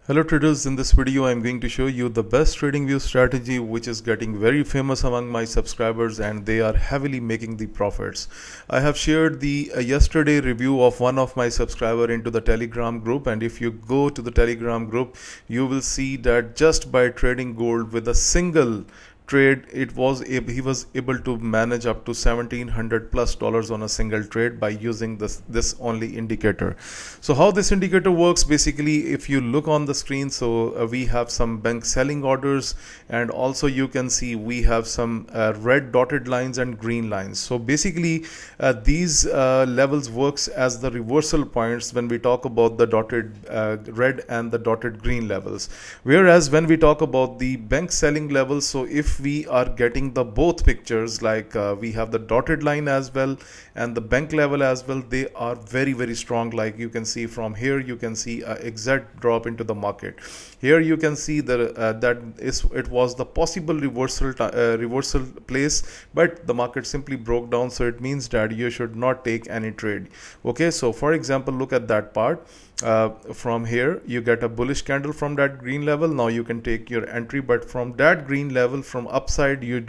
Hello traders, in this video I am going to show you the best trading view strategy which is getting very famous among my subscribers and they are heavily making the profits. I have shared the yesterday review of one of my subscriber into the Telegram group, and if you go to the Telegram group you will see that just by trading gold with a single trade he was able to manage up to $1,700+ on a single trade by using this only indicator. So how this indicator works, basically if you look on the screen, so we have some bank selling orders, and also you can see we have some red dotted lines and green lines. So basically these levels works as the reversal points when we talk about the dotted red and the dotted green levels, whereas when we talk about the bank selling levels, so if we are getting the both pictures, like we have the dotted line as well and the bank level as well, they are very strong. Like you can see from here, you can see an exact drop into the market. Here you can see it was the possible reversal place, but the market simply broke down, so it means that you should not take any trade. Okay, so for example, look at that part. From here you get a bullish candle from that green level. Now you can take your entry, but from that green level from upside you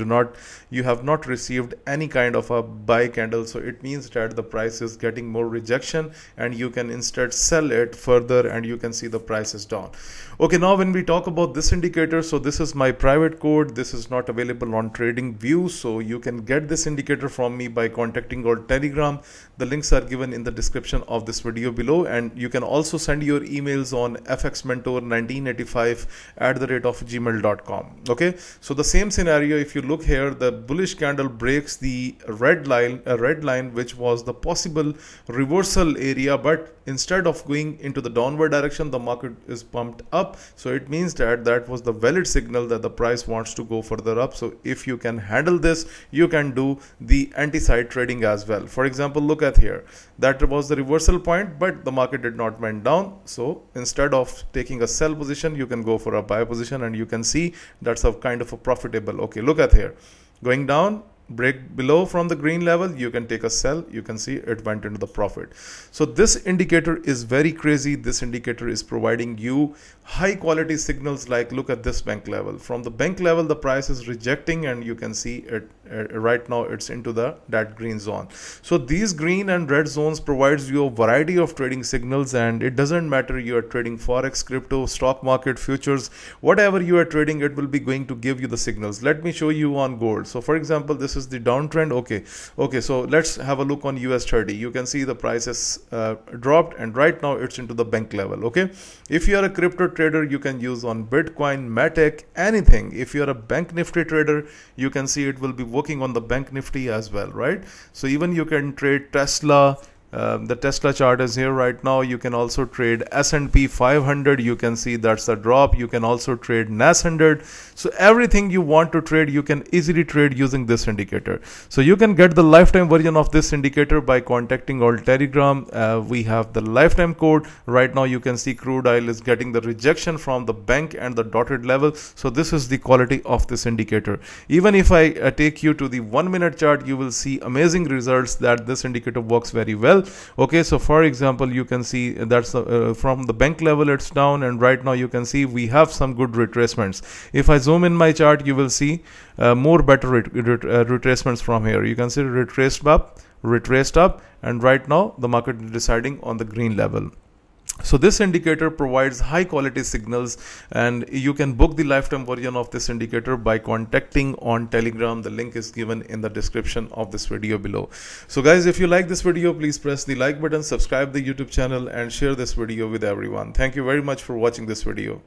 have not received any kind of a buy candle, so it means that the price is getting more rejection and you can instead sell it further and you can see the price is down. Okay, now when we talk about this indicator, so this is my private code. This is not available on TradingView, so you can get this indicator from me by contacting our Telegram. The links are given in the description of this video below, and you can also send your emails on fxmentor1985@gmail.com. Okay, so the same scenario, if you look here, the bullish candle breaks the red line which was the possible reversal area, but instead of going into the downward direction, the market is pumped up, so it means that was the valid signal that the price wants to go further up. So if you can handle this, you can do the anti-side trading as well. For example, look at here, that was the reversal point, but the market did not went down, so instead of taking a sell position, you can go for a buy position, and you can see that's a kind of a profitable. Okay, look at here, going down, break below from the green level, you can take a sell, you can see it went into the profit. So this indicator is very crazy. This indicator is providing you high quality signals. Like look at this bank level. From the bank level the price is rejecting, and you can see it right now it's into that green zone. So these green and red zones provides you a variety of trading signals, and it doesn't matter you are trading forex, crypto, stock market, futures, whatever you are trading, it will be going to give you the signals. Let me show you on gold. So for example, this is the downtrend. Okay, so let's have a look on US30. You can see the price has dropped, and right now it's into the bank level. Okay, if you are a crypto trader, you can use on Bitcoin, Matic, anything. If you are a bank nifty trader, you can see it will be working on the bank nifty as well, right? So even you can trade Tesla. The Tesla chart is here right now. You can also trade S&P 500. You can see that's a drop. You can also trade NAS 100. So everything you want to trade, you can easily trade using this indicator. So you can get the lifetime version of this indicator by contacting our Telegram. We have the lifetime code. Right now you can see crude oil is getting the rejection from the bank and the dotted level. So this is the quality of this indicator. Even if I take you to the 1 minute chart, you will see amazing results that this indicator works very well. Okay, so for example, you can see that's from the bank level it's down, and right now you can see we have some good retracements. If I zoom in my chart, you will see more better retracements from here. You can see retraced up, and right now the market is deciding on the green level. So this indicator provides high quality signals, and you can book the lifetime version of this indicator by contacting on Telegram. The link is given in the description of this video below. So guys, if you like this video, please press the like button, subscribe the YouTube channel, and share this video with everyone. Thank you very much for watching this video.